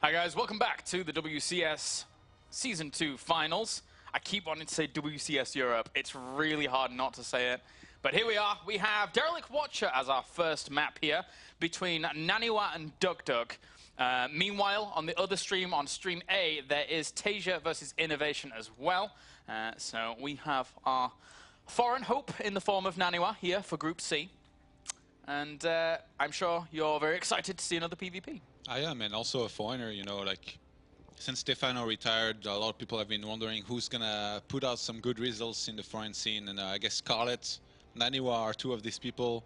Hi guys, welcome back to the WCS Season 2 Finals. I keep wanting to say WCS Europe. It's really hard not to say it. But here we are. We have Derelict Watcher as our first map here between NaNiwa and duckdeok. Meanwhile, on the other stream, on Stream A, there is Tasia versus Innovation as well. So we have our foreign hope in the form of NaNiwa here for Group C. And I'm sure you're very excited to see another PvP. I am, and also a foreigner, you know, like, since Stefano retired, a lot of people have been wondering who's gonna put out some good results in the foreign scene, and I guess Scarlet, NaNiwa are two of these people,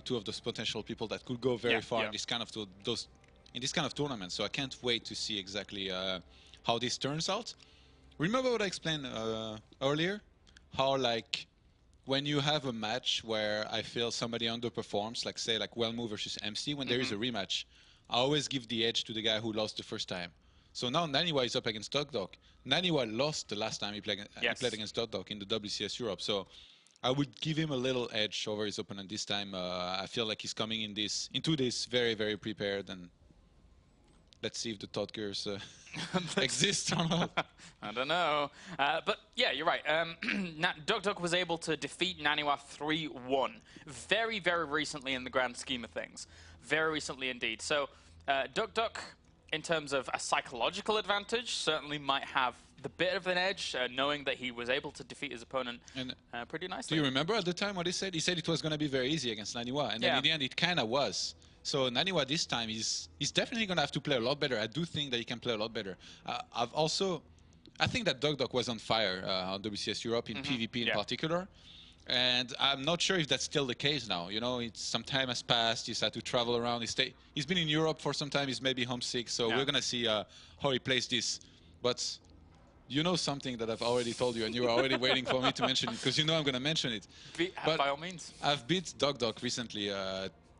two of those potential people that could go very far in this kind of tournament. So I can't wait to see exactly how this turns out. Remember what I explained earlier? How, like, when you have a match where I feel somebody underperforms, like say like Wellmo versus MC, when there is a rematch, I always give the edge to the guy who lost the first time. So now NaNiwa is up against duckdeok. NaNiwa lost the last time he played against duckdeok in the WCS Europe. So I would give him a little edge over his opponent this time. I feel like he's coming into this very, very prepared, and let's see if the Todd Gears exist or not. I don't know. But yeah, you're right. duckdeok was able to defeat NaNiwa 3-1 very, very recently in the grand scheme of things. Very recently indeed. So duckdeok, in terms of a psychological advantage, certainly might have the bit of an edge, knowing that he was able to defeat his opponent pretty nicely. Do you remember at the time what he said? He said it was going to be very easy against NaNiwa, and then in the end it kind of was. So NaNiwa this time he's definitely going to have to play a lot better. I do think that he can play a lot better. I think that duckdeok was on fire on WCS Europe in PvP in particular. And I'm not sure if that's still the case now. You know, some time has passed. He's had to travel around. He's been in Europe for some time. He's maybe homesick. So we're going to see how he plays this. But you know something that I've already told you, and you are already waiting for me to mention it, because you know I'm going to mention it. By all means. I've beat duckdeok recently,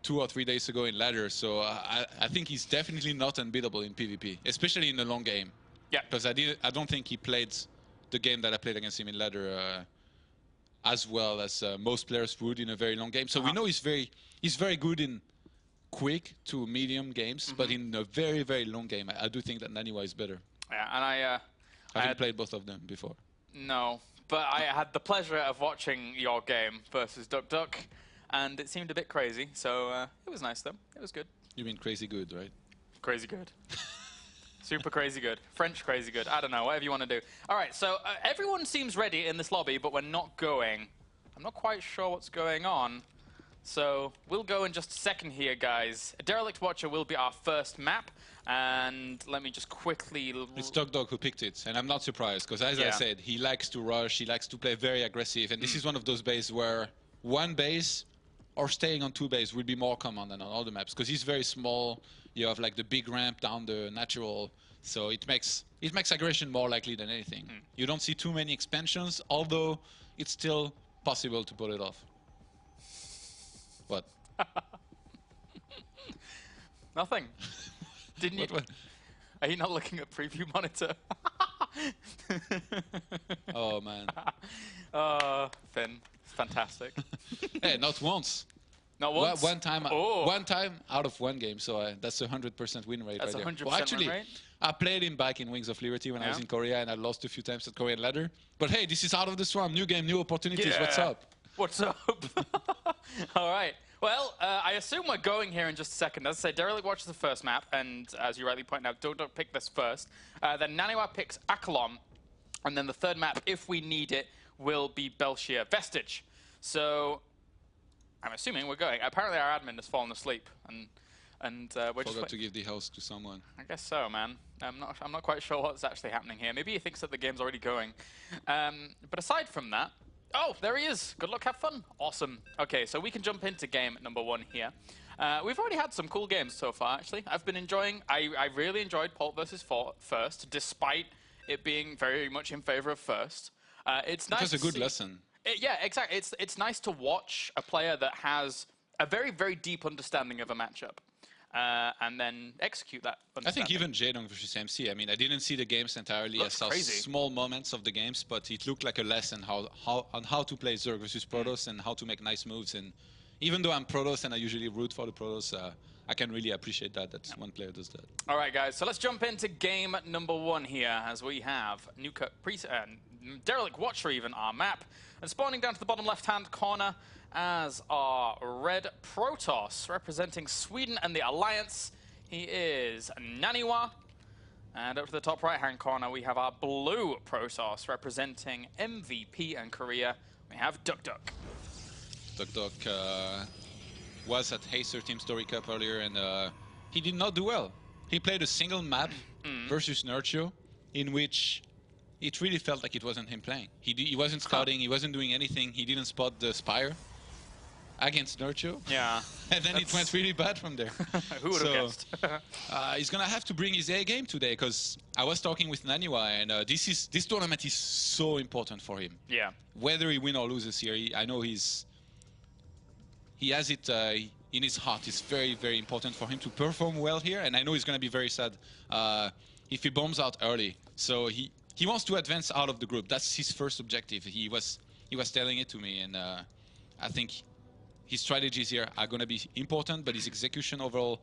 2 or 3 days ago in ladder. So I think he's definitely not unbeatable in PvP, especially in the long game. Yeah. Because I don't think he played the game that I played against him in ladder as well as most players would in a very long game. So we know he's very good in quick to medium games, but in a very, very long game, I do think that NaNiwa is better. Yeah, and I haven't played both of them before. No, but I had the pleasure of watching your game versus duckdeok, and it seemed a bit crazy. So it was nice though. It was good. You mean crazy good, right? Crazy good. Super crazy good. French crazy good. I don't know, whatever you want to do. All right, so everyone seems ready in this lobby, but we're not going. I'm not quite sure what's going on. So we'll go in just a second here, guys. Derelict Watcher will be our first map. And let me just quickly... It's duckdeok who picked it, and I'm not surprised, because as I said, he likes to rush, he likes to play very aggressive, and this is one of those bases where one base or staying on 2 bases will be more common than on other maps, because he's very small. You have like the big ramp down the natural, so it makes aggression more likely than anything. You don't see too many expansions, although it's still possible to pull it off. What? Nothing. Didn't you? What? Are you not looking at preview monitor? Oh man. Finn, fantastic. Hey, not once. Not once? One time out of 1 game, so that's a 100% win rate right there. That's 100% well, actually, win rate? I played him back in Wings of Liberty when I was in Korea, and I lost a few times at Korean ladder. But hey, this is out of the swarm. New game, new opportunities. Yeah. What's up? What's up? All right. Well, I assume we're going here in just a second. As I say, Derelict watches the first map, and as you rightly pointed out, duckdeok picked this first. Then NaNiwa picks Akalon, and then the third map, if we need it, will be Belshir Vestige. So I'm assuming we're going. Apparently our admin has fallen asleep, and we're just Forgot to give the host to someone. I guess so, man. I'm not quite sure what's actually happening here. Maybe he thinks that the game's already going. But aside from that, oh, there he is. Good luck, have fun. Awesome. Okay, so we can jump into game number 1 here. We've already had some cool games so far, actually. I've been enjoying. I really enjoyed Pult versus First, despite it being very much in favor of First. It's nice. It was a good lesson. Yeah, exactly. It's nice to watch a player that has a very, very deep understanding of a matchup, and then execute that I think even Jaedong versus MC, I mean, I didn't see the games entirely. I saw small moments of the games, but it looked like a lesson on how to play Zerg versus Protoss and how to make nice moves. And even though I'm Protoss and I usually root for the Protoss, I can really appreciate that one player does that. All right, guys, so let's jump into game number 1 here as we have Derelict Watcher, even our map, and spawning down to the bottom left-hand corner as our red Protoss representing Sweden and the Alliance. He is NaNiwa. And up to the top right-hand corner, we have our blue Protoss representing MVP and Korea. We have duckdeok. duckdeok was at Hazer Team Story Cup earlier, and he did not do well. He played a single map versus Nurcho, in which it really felt like it wasn't him playing. He wasn't scouting, he wasn't doing anything, he didn't spot the Spire against Nurcho. Yeah. And then it went really bad from there. Who would have guessed? He's gonna have to bring his A game today, because I was talking with NaNiwa, and this tournament is so important for him. Yeah. Whether he win or loses here, I know he has it in his heart. It's very, very important for him to perform well here, and I know he's gonna be very sad if he bombs out early. So he wants to advance out of the group. That's his first objective. He was telling it to me, and I think his strategies here are going to be important, but his execution overall,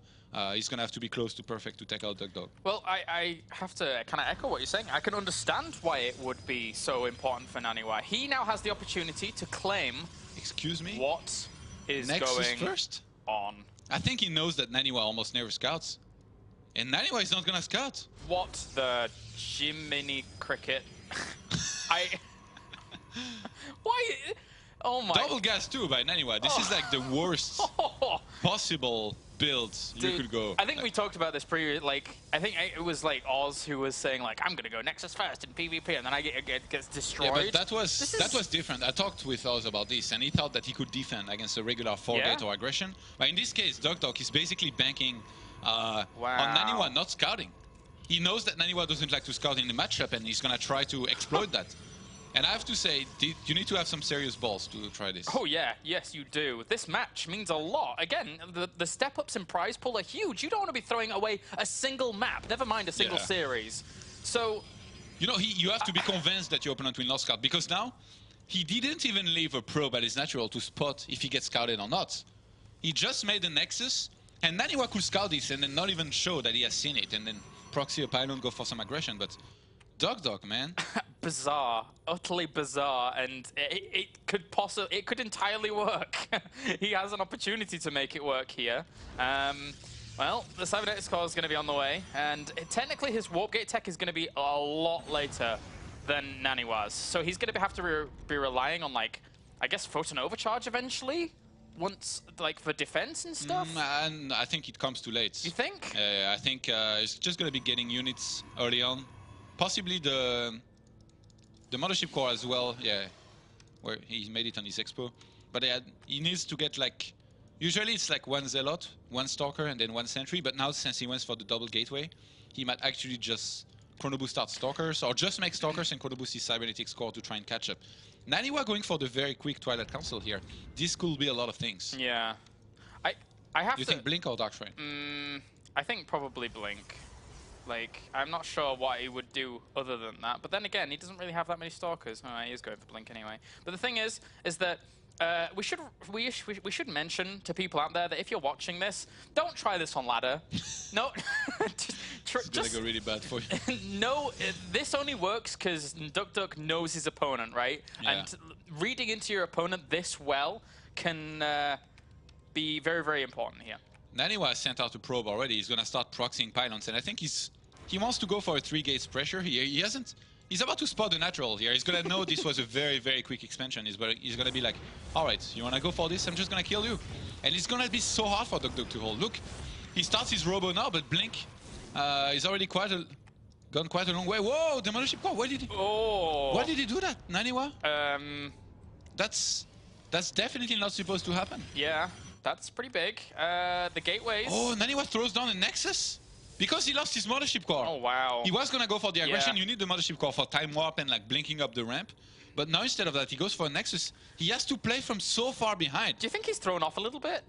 he's going to have to be close to perfect to take out duckdeok. Well, I have to kind of echo what you're saying. I can understand why it would be so important for NaNiwa. He now has the opportunity to claim... Excuse me? What is Nexus going first? on. I think he knows that NaNiwa almost never scouts. And NaNiwa is not going to scout. What the Jiminy Cricket? Why? Oh my... Double gas too by NaNiwa. This is like the worst possible build you could go. I think we talked about this like, I think it was like Oz who was saying like, I'm gonna go Nexus first in PvP, and then I gets destroyed. Yeah, but that was different. I talked with Oz about this, and he thought that he could defend against a regular 4-gate or aggression. But in this case, duckdeok is basically banking on NaNiwa not scouting. He knows that NaNiwa doesn't like to scout in the matchup, and he's gonna try to exploit that. And I have to say, you need to have some serious balls to try this. Oh yeah, yes you do. This match means a lot. Again, the step-ups in prize pool are huge. You don't want to be throwing away a single map, never mind a single series. So... You know, you have to be convinced that your opponent will not scout, because now, he didn't even leave a probe at his natural to spot if he gets scouted or not. He just made a Nexus, and NaNiwa could scout this and then not even show that he has seen it, and then proxy a pylon, go for some aggression, but... duckdeok, man. Bizarre, utterly bizarre, and it could entirely work. He has an opportunity to make it work here. Well, the 7-8 score is going to be on the way, and technically his warp gate tech is going to be a lot later than NaNiwa's, so he's going to have to be relying on, like, I guess photon overcharge eventually. Once, like, for defense and stuff? And I think it comes too late. You think? Yeah, I think it's just going to be getting units early on. Possibly the mothership core as well, yeah, where he made it on his expo. But he needs to get, like, usually it's like one zealot, one stalker, and then one sentry. But now, since he went for the double gateway, he might actually just chrono boost out stalkers, or just make stalkers and chrono boost his cybernetics core to try and catch up. NaNiwa going for the very quick Twilight Council here. This could be a lot of things. Yeah, I have to... You think Blink or Darktrain? I think probably Blink. Like, I'm not sure what he would do other than that. But then again, he doesn't really have that many stalkers. Oh, he is going for Blink anyway. But the thing is that we should mention to people out there that if you're watching this, don't try this on ladder. No, it's gonna go really bad for you. No, this only works because duckdeok knows his opponent, right? Yeah. And reading into your opponent this well can be very, very important here. NaNiwa has sent out a probe already. He's gonna start proxying pylons, and I think he wants to go for a 3-gates pressure here. He's about to spot the natural here. He's gonna know this was a very, very quick expansion. He's gonna be like, all right, you wanna go for this? I'm just gonna kill you. And it's gonna be so hard for duckdeok to hold. Look, he starts his robo now, but Blink is already gone quite a long way. Whoa, the mothership core, why did he do that, NaNiwa? That's definitely not supposed to happen. Yeah, that's pretty big. The gateways. Oh, NaNiwa throws down a Nexus? Because he lost his mothership core. Oh, wow. He was going to go for the aggression. You need the mothership core for time warp and like blinking up the ramp. But now instead of that, he goes for a Nexus. He has to play from so far behind. Do you think he's thrown off a little bit?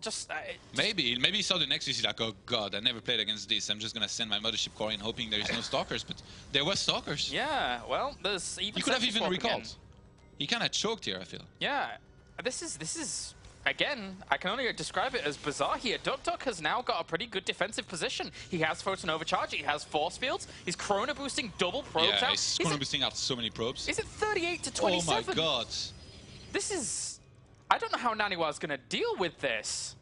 Maybe he saw the Nexus. He's like, oh god, I never played against this. I'm just going to send my mothership core in hoping there is no stalkers. But there was stalkers. Yeah, well, there's even... He could have even recalled. He kind of choked here, I feel. Yeah, this is again, I can only describe it as bizarre here. duckdeok has now got a pretty good defensive position. He has Photon Overcharge, he has Force Fields, he's Chrono boosting double probes out. He's Chrono boosting out so many probes. Is it 38 to 27? Oh my god. This is... I don't know how NaNiwa's going to deal with this.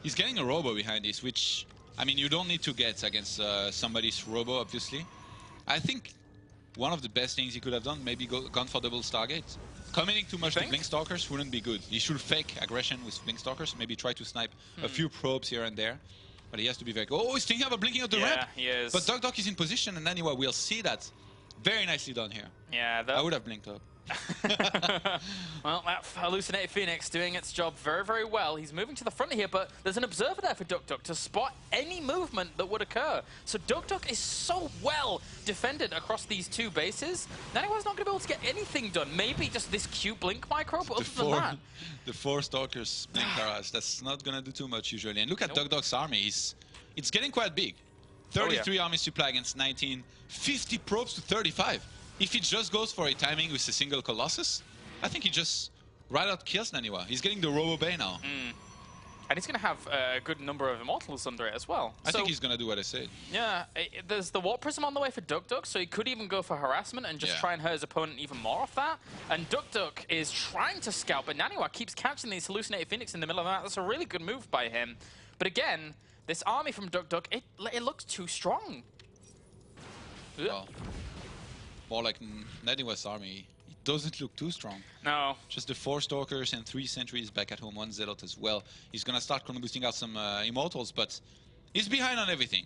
He's getting a Robo behind this, which... I mean, you don't need to get against somebody's Robo, obviously. I think one of the best things he could have done, maybe gone for double Stargate. Committing too much to Blink Stalkers wouldn't be good. He should fake aggression with Blink Stalkers, maybe try to snipe a few probes here and there. But he has to be very... Oh, he's thinking about blinking out the ramp! Yeah, he is. But duckdeok is in position, and NaNiwa will see that. Very nicely done here. Yeah, I would have blinked up. Well, that hallucinated Phoenix doing its job very, very well. He's moving to the front here, but there's an observer there for duckdeok to spot any movement that would occur. So duckdeok is so well defended across these two bases. NaNiwa's not going to be able to get anything done. Maybe just this cute blink micro, but other than that... The 4 Stalkers blink barrage, that's not going to do too much usually. And look at duckdeok's army. It's getting quite big. 33 army supply against 19. 50 probes to 35. If he just goes for a timing with a single Colossus, I think he just right out kills NaNiwa. He's getting the Robo Bay now. And he's going to have a good number of Immortals under it as well. I think he's going to do what I said. Yeah, there's the Warp Prism on the way for duckdeok, so he could even go for harassment and just try and hurt his opponent even more off that. And duckdeok is trying to scout, but NaNiwa keeps catching these hallucinated Phoenix in the middle of that. That's a really good move by him. But again, this army from duckdeok, it looks too strong. Well, more like NaNiwa's army. It doesn't look too strong. No. Just the 4 Stalkers and 3 Sentries back at home, 1 Zealot as well. He's going to start chrono boosting out some Immortals, but he's behind on everything.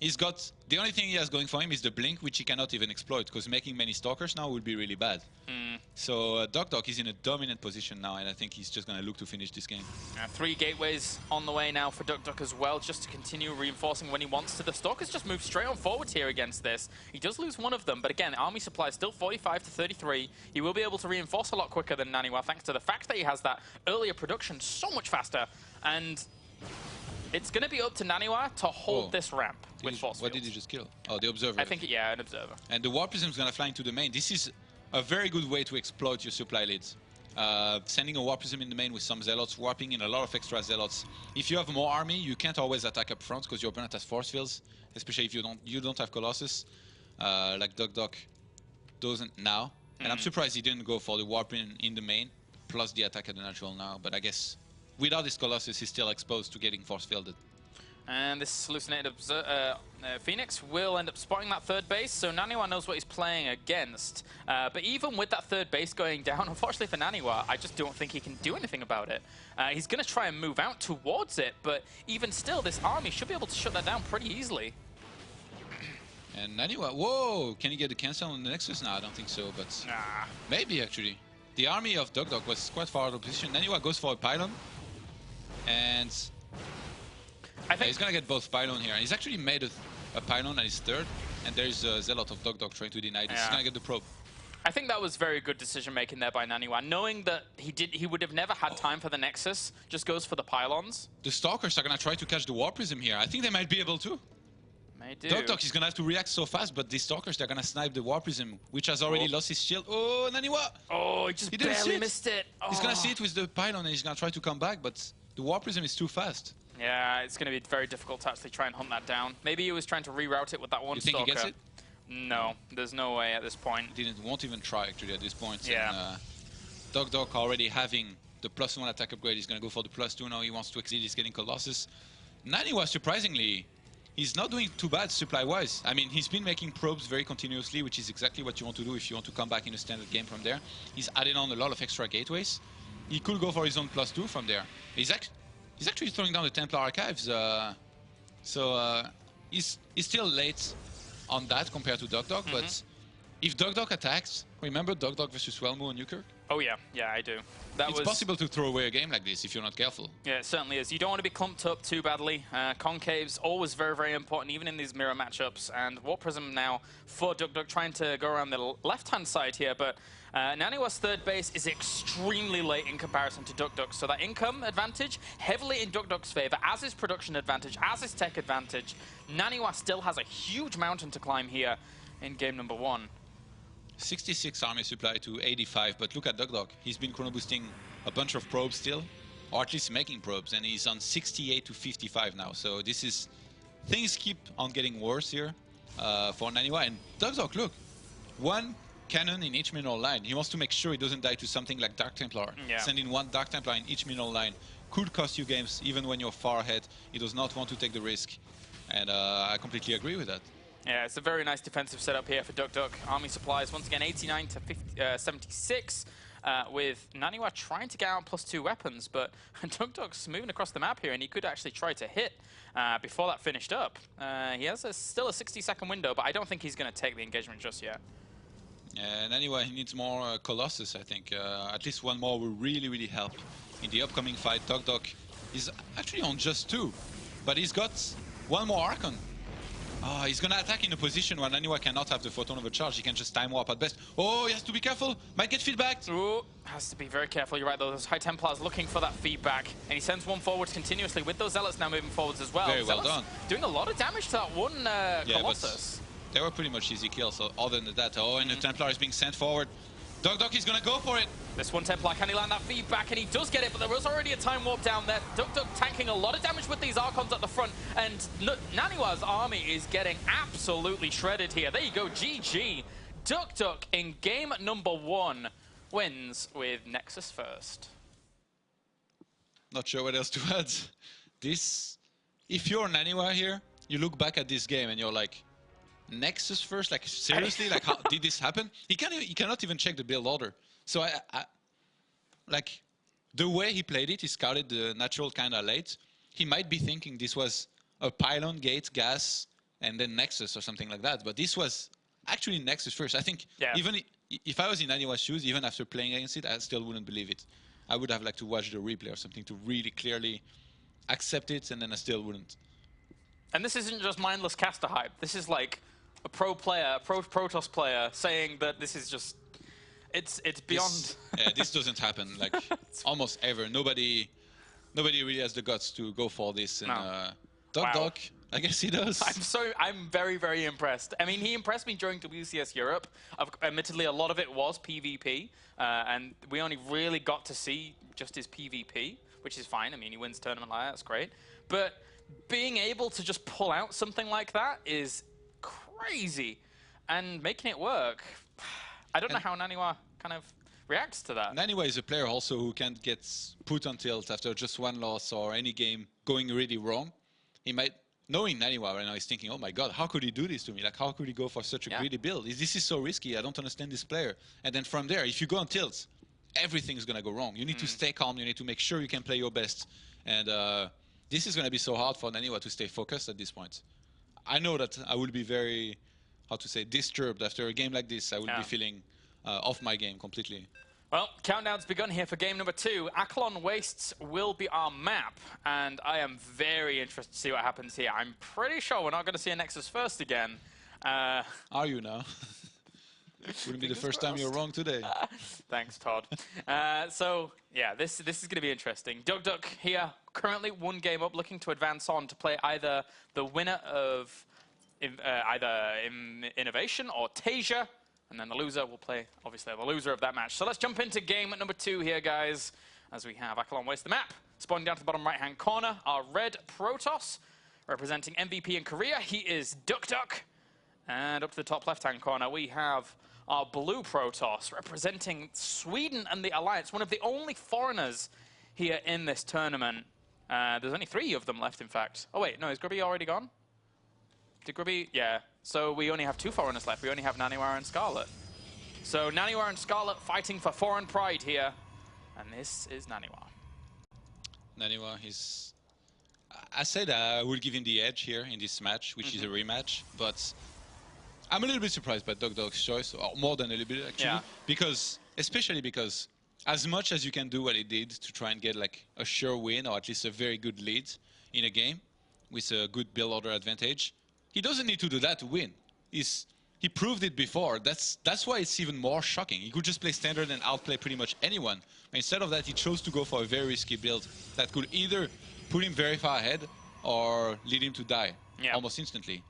He's got... The only thing he has going for him is the Blink, which he cannot even exploit, because making many Stalkers now would be really bad. So duckdeok is in a dominant position now, and I think he's just going to look to finish this game. 3 gateways on the way now for duckdeok as well, just to continue reinforcing when he wants to. The Stalkers just move straight on forward here against this. He does lose one of them, but again, army supply is still 45 to 33. He will be able to reinforce a lot quicker than NaNiwa, thanks to the fact that he has that earlier production so much faster. And it's going to be up to NaNiwa to hold this ramp with Force What Fields. did he just kill? Oh, the Observer. I think, yeah, an Observer. And the Warp Prism is going to fly into the main. This is a very good way to exploit your supply leads. Sending a Warp Prism in the main with some Zealots, warping in a lot of extra Zealots. If you have more army, you can't always attack up front because your opponent has Force Fields, especially if you don't have Colossus, like duckdeok doesn't now. And I'm surprised he didn't go for the Warping in the main, plus the attack at the natural now. But I guess without this Colossus, he's still exposed to getting Force Fielded. And this hallucinated Phoenix will end up spotting that third base, so NaNiwa knows what he's playing against. But even with that third base going down, unfortunately for NaNiwa, I just don't think he can do anything about it. He's going to try and move out towards it, but even still, this army should be able to shut that down pretty easily. And NaNiwa, whoa! Can he get the cancel on the Nexus? No, I don't think so, but maybe actually. The army of duckdeok was quite far out of position. NaNiwa goes for a pylon, and I think he's gonna get both pylon here. He's actually made a pylon at his third, and there's a Zealot of duckdeok trying to deny this. He's gonna get the probe. I think that was very good decision making there by NaNiwa. Knowing that he would have never had time for the Nexus, just goes for the pylons. The Stalkers are gonna try to catch the Warp Prism here. I think they might be able to. May do. duckdeok is gonna have to react so fast, but these Stalkers, they're gonna snipe the Warp Prism, which has already lost his shield. Oh, NaNiwa! Oh, he just barely missed it. Oh. He's gonna see it with the pylon, and he's gonna try to come back, but the Warp Prism is too fast. Yeah, it's going to be very difficult to actually try and hunt that down. Maybe he was trying to reroute it with that one Stalker. You think he gets it? No, there's no way at this point. Won't even try actually at this point. Yeah. And, duckdeok already having the +1 attack upgrade, he's going to go for the +2 now. He wants to exceed, he's getting Colossus. NaNiwa, surprisingly, he's not doing too bad supply-wise. I mean, he's been making probes very continuously, which is exactly what you want to do if you want to come back in a standard game from there. He's added on a lot of extra gateways. He could go for his own +2 from there. He's actually throwing down the Templar Archives, so he's still late on that compared to duckdeok, but if duckdeok attacks, remember duckdeok versus Wellmo and Newkirk? Oh yeah, I do. It's possible to throw away a game like this if you're not careful. Yeah, it certainly is. You don't want to be clumped up too badly. Concave's always very, very important, even in these mirror matchups. And Warp Prism now for duckdeok trying to go around the left-hand side here, but NaNiwa's third base is extremely late in comparison to duckdeok, so that income advantage heavily in duckdeok's favor, as is production advantage, as is tech advantage. NaNiwa still has a huge mountain to climb here in game number 1. 66 army supply to 85, but look at duckdeok. He's been chrono boosting a bunch of probes still. or at least making probes, and he's on 68 to 55 now. So this is, things keep on getting worse here for NaNiwa. And duckdeok, look, one cannon in each mineral line. He wants to make sure he doesn't die to something like Dark Templar. Yeah. Sending one Dark Templar in each mineral line could cost you games, even when you're far ahead. He does not want to take the risk, and I completely agree with that. Yeah, it's a very nice defensive setup here for duckdeok. Army supplies, once again, 89 to 76, with NaNiwa trying to get out +2 weapons, but duckdeok's moving across the map here, and he could actually try to hit before that finished up. He has still a 60-second window, but I don't think he's going to take the engagement just yet. And anyway, he needs more Colossus, I think. At least one more will really, really help in the upcoming fight. duckdeok is actually on just 2, but he's got one more Archon. Oh, he's gonna attack in a position where NaNiwa cannot have the photon overcharge. He can just time warp at best. Oh, he has to be careful. Might get feedback. Ooh, has to be very careful. You're right, though. Those High Templars looking for that feedback. And he sends one forwards continuously with those Zealots now moving forwards as well. Very well Zealots done. Doing a lot of damage to that one Colossus. They were pretty much easy kills, so other than that. Oh, and the Templar is being sent forward. duckdeok is gonna go for it. This one Templar, can he land that feedback? And he does get it, but there was already a time warp down there. duckdeok tanking a lot of damage with these Archons at the front, and NaNiwa's army is getting absolutely shredded here. There you go, GG. duckdeok in game number 1 wins with Nexus first. Not sure what else to add. This, if you're NaNiwa here, you look back at this game and you're like, Nexus first? Like, seriously? Like, how did this happen? He cannot even check the build order. So like, the way he played it, he scouted the natural kind of late. He might be thinking this was a pylon, gate, gas, and then Nexus or something like that. But this was actually Nexus first. I think even if I was in NaNiwa's shoes, even after playing against it, I still wouldn't believe it. I would have liked to watch the replay or something to really clearly accept it, and then I still wouldn't. And this isn't just mindless caster hype. This is like a pro player, a Protoss player saying that this is just, it's beyond. This doesn't happen like almost ever. Nobody really has the guts to go for this. And duckdeok, I guess he does. I'm very, very impressed. I mean, he impressed me during WCS Europe. Admittedly, a lot of it was PvP, and we only really got to see just his PvP, which is fine. I mean, he wins tournament like that, that's great. But being able to just pull out something like that is crazy, and making it work. I don't know how NaNiwa kind of reacts to that. NaNiwa is a player also who can't get put on tilt after just one loss or any game going really wrong. He might, knowing NaNiwa right now, he's thinking, oh my god, how could he do this to me? Like, how could he go for such a greedy build? This is so risky. I don't understand this player. And then from there, if you go on tilt, everything's going to go wrong. You need to stay calm. You need to make sure you can play your best. And this is going to be so hard for NaNiwa to stay focused at this point. I know that I will be very, how to say, disturbed after a game like this. I will be feeling off my game completely. Well, countdown's begun here for game number 2. Acheron Wastes will be our map, and I am very interested to see what happens here. I'm pretty sure we're not going to see a Nexus first again. Are you now? Wouldn't be the first time you're wrong today. Thanks, Todd. So, yeah, this is going to be interesting. duckdeok here, currently 1 game up, looking to advance on to play either the winner of Innovation or Tasia, and then the loser will play, obviously, the loser of that match. So let's jump into game number 2 here, guys, as we have Acheron Waste the map. Spawning down to the bottom right-hand corner, our red Protoss, representing MVP in Korea. He is duckdeok. And up to the top left-hand corner, we have our blue Protoss, representing Sweden and the Alliance, one of the only foreigners here in this tournament. There's only 3 of them left, in fact. Oh, wait, no, is Grubby already gone? Did Grubby? Yeah. So we only have 2 foreigners left. We only have NaNiwa and Scarlet. So NaNiwa and Scarlet fighting for foreign pride here. And this is NaNiwa. NaNiwa, he's... I said I would give him the edge here in this match, which is a rematch, but I'm a little bit surprised by duckdeok's choice, or more than a little bit, actually. Because, especially because as much as you can do what he did to try and get like a sure win, or at least a very good lead in a game with a good build order advantage, he doesn't need to do that to win. He proved it before. That's why it's even more shocking. He could just play standard and outplay pretty much anyone. But instead of that, he chose to go for a very risky build that could either put him very far ahead or lead him to die almost instantly.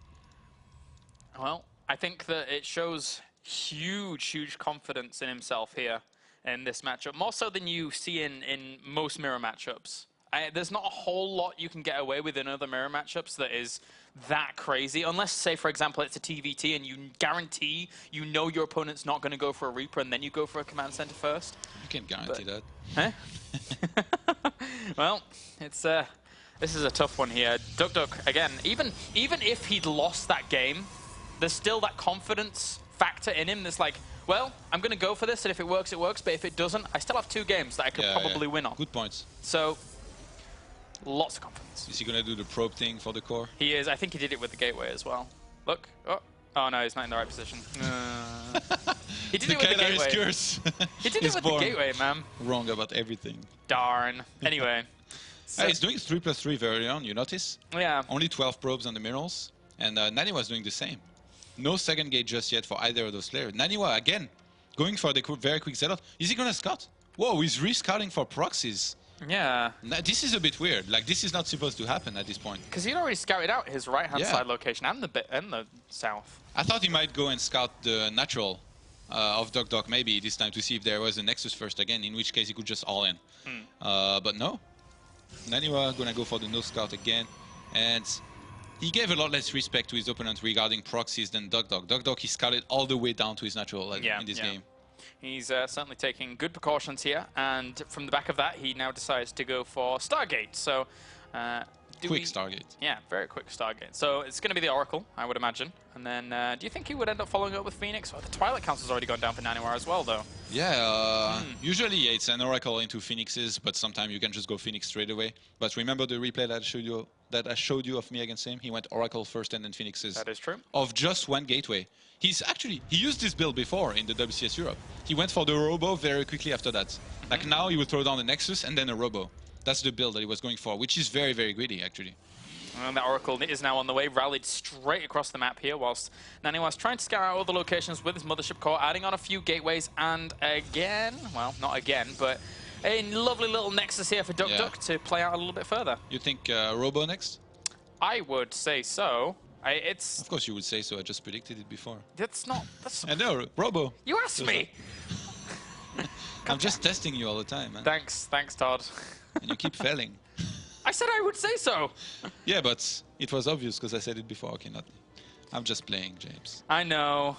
Well, I think that it shows huge, huge confidence in himself here. in this matchup, more so than you see in most mirror matchups. There's not a whole lot you can get away with in other mirror matchups that is that crazy, unless, say, for example, it's a TVT and you guarantee you know your opponent's not going to go for a Reaper and then you go for a command center first. You can't guarantee that. Huh? Well, it's this is a tough one here. duckdeok, again, even if he'd lost that game, there's still that confidence factor in him. There's like, well, I'm going to go for this, and if it works, it works, but if it doesn't, I still have 2 games that I could probably win on. Good points. So, lots of confidence. Is he going to do the probe thing for the core? He is. I think he did it with the gateway as well. Look. Oh no, he's not in the right position. He did it with the gateway. Curse. He did it with the gateway, man. Wrong about everything. Darn. Anyway. So he's doing 3+3 very early on, you notice? Yeah. Only 12 probes on the minerals, and NaNiwa was doing the same. No second gate just yet for either of those players. NaNiwa, again, going for the very quick setup. Is he going to scout? Whoa, he's re-scouting for proxies. Yeah. This is a bit weird. Like, this is not supposed to happen at this point. Because he'd already scouted out his right-hand side location and the south. I thought he might go and scout the natural of duckdeok maybe this time to see if there was a Nexus first again, in which case he could just all in. But no. NaNiwa gonna go for the no scout again. And he gave a lot less respect to his opponent regarding proxies than duckdeok. duckdeok, he scouted all the way down to his natural in this game. He's certainly taking good precautions here, and from the back of that, he now decides to go for Stargate. So, quick Stargate. Yeah, very quick Stargate. So it's going to be the Oracle, I would imagine. And then, do you think he would end up following up with Phoenix? Well, the Twilight Council's already gone down for NaNiwa as well, though. Yeah, usually it's an Oracle into Phoenixes, but sometimes you can just go Phoenix straight away. But remember the replay that I showed you of me against him? He went Oracle first and then Phoenixes. That is true. Of just one gateway. He used this build before in the WCS Europe. He went for the Robo very quickly after that. Like now he would throw down the Nexus and then a Robo. That's the build that he was going for, which is very, very greedy actually. And the Oracle is now on the way, rallied straight across the map here, whilst NaNiwa's trying to scout out all the locations with his Mothership core, adding on a few gateways, and again, well, not again, but a lovely little Nexus here for duckdeok to play out a little bit further. You think Robo next? I would say so. Of course you would say so, I just predicted it before. That's not... That's... I know, Robo. You asked me! I'm just testing you all the time, man. Thanks, Todd. And you keep failing. I said I would say so! Yeah, but it was obvious because I said it before. Okay, not... I'm just playing, James. I know.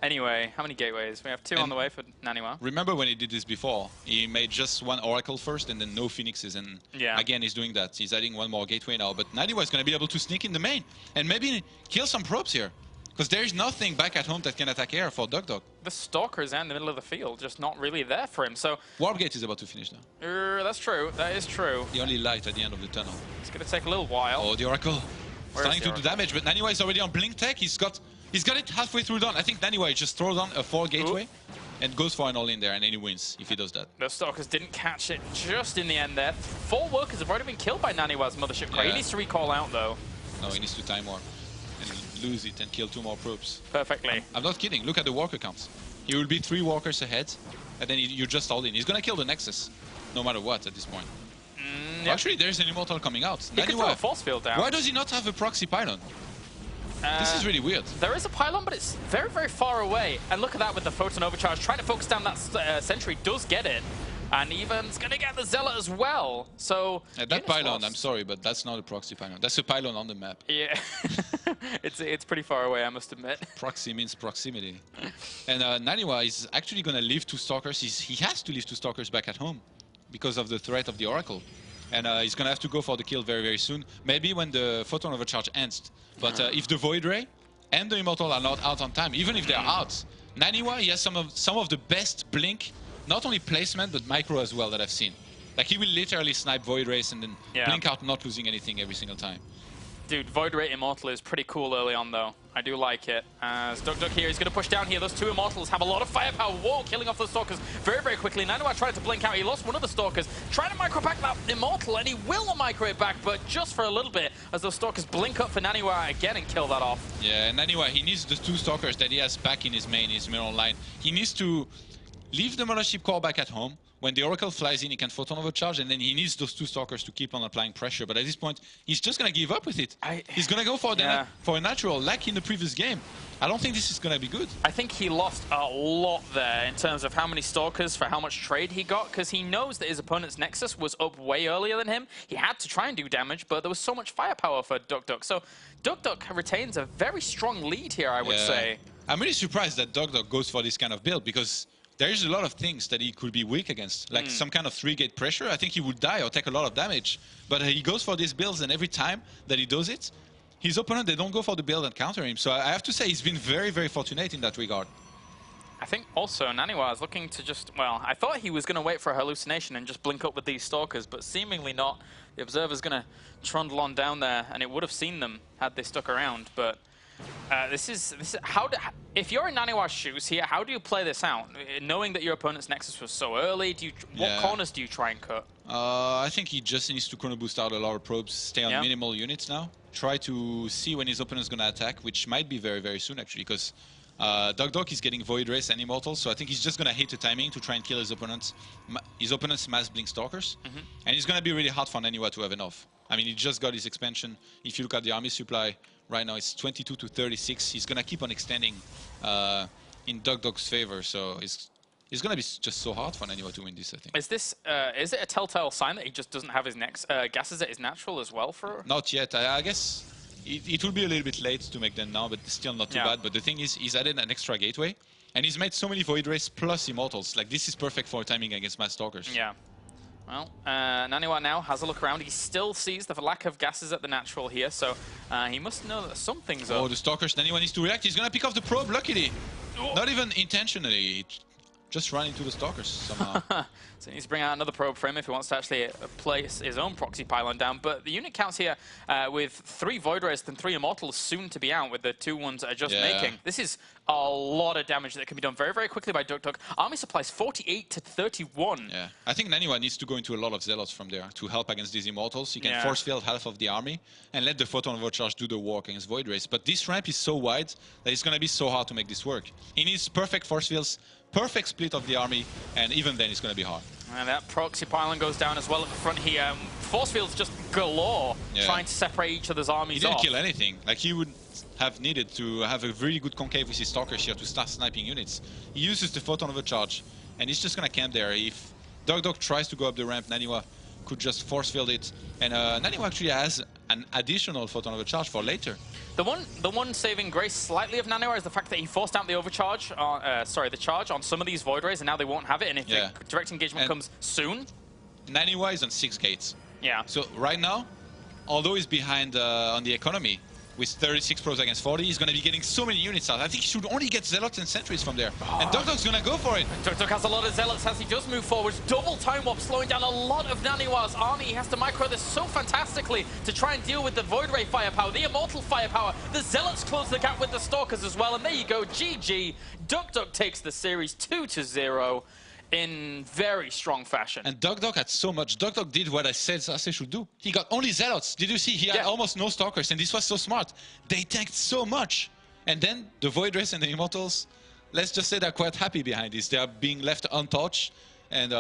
Anyway, how many gateways? We have 2 on the way for NaNiwa. Remember when he did this before? He made just 1 Oracle first and then no Phoenixes. And again, he's doing that. He's adding 1 more gateway now. But NaNiwa is going to be able to sneak in the main and maybe kill some probes here. Because there is nothing back at home that can attack air for duckdeok. The Stalker's in the middle of the field, just not really there for him. So Warp Gate is about to finish now. That's true. That is true. The only light at the end of the tunnel. It's going to take a little while. Oh, the Oracle. Starting to do damage, but NaNiwa is already on Blink Tech. He's got it halfway through done. I think NaNiwa just throws on a 4 gateway and goes for an all-in there, and then he wins if he does that. The Stalkers didn't catch it just in the end there. 4 workers have already been killed by NaNiwa's Mothership core. He needs to recall out, though. No, he needs to time warp and lose it and kill 2 more probes. Perfectly. I'm not kidding. Look at the walker counts. He will be 3 walkers ahead, and then you just all in. He's going to kill the Nexus, no matter what at this point. Actually, there's an Immortal coming out. He can throw a force field down. Why does he not have a proxy pylon? This is really weird. There is a pylon, but it's very, very far away. And look at that with the Photon Overcharge. Trying to focus down that Sentry, does get it. And Evan's going to get the Zealot as well. So that pylon, I'm sorry, but that's not a proxy pylon. That's a pylon on the map. Yeah. it's pretty far away, I must admit. Proxy means proximity. And NaNiwa is actually going to leave 2 Stalkers. He has to leave 2 Stalkers back at home because of the threat of the Oracle. And he's going to have to go for the kill very, very soon. Maybe when the Photon Overcharge ends. But if the Void Ray and the Immortal are not out on time, even if they're out, NaNiwa, he has some of the best Blink, not only placement, but micro as well that I've seen. Like, he will literally snipe Void Rays and then blink out, not losing anything every single time. Dude, Void Ray Immortal is pretty cool early on, though. I do like it. As duckdeok here, he's going to push down here. Those 2 Immortals have a lot of firepower. Whoa, killing off the Stalkers very, very quickly. NaNiwa tried to blink out. He lost one of the Stalkers. Trying to micro back that Immortal, and he will micro it back, but just for a little bit, as those Stalkers blink up for NaNiwa again and kill that off. Yeah, and NaNiwa, he needs the 2 Stalkers that he has back in his main, his middle line. He needs to leave the Mothership core back at home. When the Oracle flies in, he can photon overcharge, and then he needs those 2 Stalkers to keep on applying pressure. But at this point, he's just going to give up with it. He's going to go for, for a natural, like in the previous game. I don't think this is going to be good. I think he lost a lot there in terms of how many Stalkers for how much trade he got, because he knows that his opponent's Nexus was up way earlier than him. He had to try and do damage, but there was so much firepower for duckdeok. So duckdeok retains a very strong lead here, I would say. I'm really surprised that duckdeok goes for this kind of build, because there's a lot of things that he could be weak against, like some kind of 3-gate pressure. I think he would die or take a lot of damage. But he goes for these builds, and every time that he does it, his opponent, they don't go for the build and counter him. So I have to say he's been very, very fortunate in that regard. I think also NaNiwa is looking to just, well, I thought he was going to wait for a hallucination and just blink up with these Stalkers, but seemingly not. The Observer's going to trundle on down there, and it would have seen them had they stuck around. But this is if you're in NaNiwa's shoes here, how do you play this out? Knowing that your opponent's Nexus was so early, what corners do you try and cut? I think he just needs to chrono boost out a lot of probes, stay on minimal units now. Try to see when his opponent's going to attack, which might be very, very soon actually, because duckdeok is getting Void Race and Immortals, so I think he's just going to hit the timing to try and kill his opponent's mass Blink Stalkers. And it's going to be really hard for NaNiwa to have enough. I mean, he just got his expansion. If you look at the army supply, right now it's 22 to 36. He's going to keep on extending in duckdeok's favor, so it's going to be just so hard for NaNiwa to win this, I think. Is this, is it a telltale sign that he just doesn't have his gases at his natural as well for? Not yet. I guess it will be a little bit late to make them now, but still not too bad. But the thing is, he's added an extra gateway, and he's made so many Void Race plus Immortals. Like, this is perfect for timing against Mass Stalkers. Yeah. Well, NaNiwa now has a look around. He still sees the lack of gases at the natural here, so he must know that something's up. Oh, the Stalkers. NaNiwa needs to react. He's going to pick off the probe, luckily. Oh. Not even intentionally. Just run into the Stalkers somehow. So he needs to bring out another probe for him if he wants to actually place his own proxy pylon down. But the unit counts here with 3 Void Rays and 3 Immortals soon to be out with the 2 ones that are just making. This is a lot of damage that can be done very, very quickly by duckdeok. Army supplies 48 to 31. Yeah, I think NaNiwa needs to go into a lot of Zealots from there to help against these Immortals. You can force field half of the army and let the Photon Overcharge do the work against Void Rays. But this ramp is so wide that it's going to be so hard to make this work. He needs perfect force fields, perfect split of the army, and even then it's going to be hard. And that proxy pylon goes down as well at the front here. Force fields just galore, trying to separate each other's armies off. He didn't kill anything. Like, he would have needed to have a really good concave with his Stalkers here to start sniping units. He uses the Photon Overcharge, and he's just going to camp there. If duckdeok tries to go up the ramp, NaNiwa could just force field it. And NaNiwa actually has an additional Photon Overcharge for later. The one saving grace slightly of NaNiwa is the fact that he forced out the overcharge, the charge on some of these Void Rays, and now they won't have it. And if the direct engagement comes soon, NaNiwa is on 6 gates. Yeah. So right now, although he's behind on the economy with 36 pros against 40, he's going to be getting so many units out. I think he should only get Zealots and Sentries from there. And duckdeok's going to go for it. duckdeok has a lot of Zealots as he does move forward. Double time warp, slowing down a lot of NaNiwa's army. He has to micro this so fantastically to try and deal with the Void Ray firepower, the Immortal firepower. The Zealots close the gap with the Stalkers as well. And there you go, GG. duckdeok takes the series 2-0. In very strong fashion. And duckdeok had so much. duckdeok did what I said Sase should do. He got only Zealots. Did you see? He had almost no Stalkers, and this was so smart. They tanked so much. And then the Void Race and the Immortals, let's just say they're quite happy behind this. They are being left untouched, and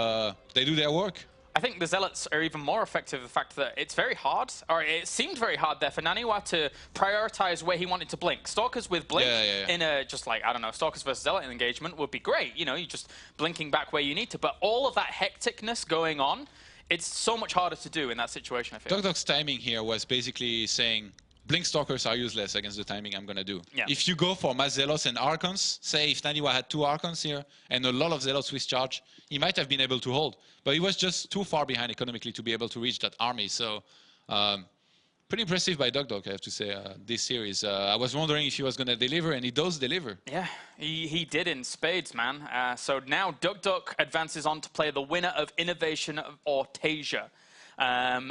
they do their work. I think the Zealots are even more effective, the fact that it's very hard, or it seemed very hard there for NaNiwa to prioritize where he wanted to blink. Stalkers with blink in a, just like, I don't know, Stalkers versus Zealot engagement would be great. You know, you're just blinking back where you need to. But all of that hecticness going on, it's so much harder to do in that situation, I feel. duckdeok's timing here was basically saying, Blink Stalkers are useless against the timing I'm going to do. Yeah. If you go for mass Zealots and Archons, say if NaNiwa had 2 Archons here and a lot of Zealots with charge, he might have been able to hold. But he was just too far behind economically to be able to reach that army. So pretty impressive by duckdeok, I have to say, this series. I was wondering if he was going to deliver, and he does deliver. Yeah, he did in spades, man. So now duckdeok advances on to play the winner of Innovation of Ortasia.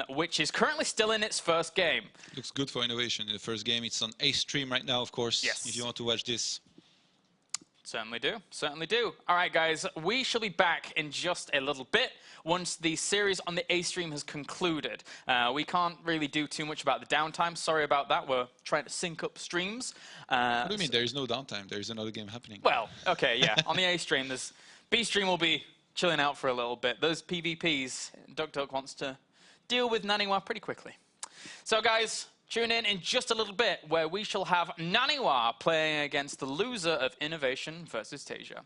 Which is currently still in its first game. Looks good for Innovation in the first game. It's on A stream right now, of course, if you want to watch this. Certainly do, certainly do. All right, guys, we shall be back in just a little bit once the series on the A stream has concluded. We can't really do too much about the downtime. Sorry about that. We're trying to sync up streams. What do you mean? There is no downtime. There is another game happening. Well, okay, yeah. On the A stream, there's B-Stream will be chilling out for a little bit. Those PvPs, duckdeok wants to deal with NaNiwa pretty quickly. So guys, tune in just a little bit where we shall have NaNiwa playing against the loser of Innovation versus Tasia.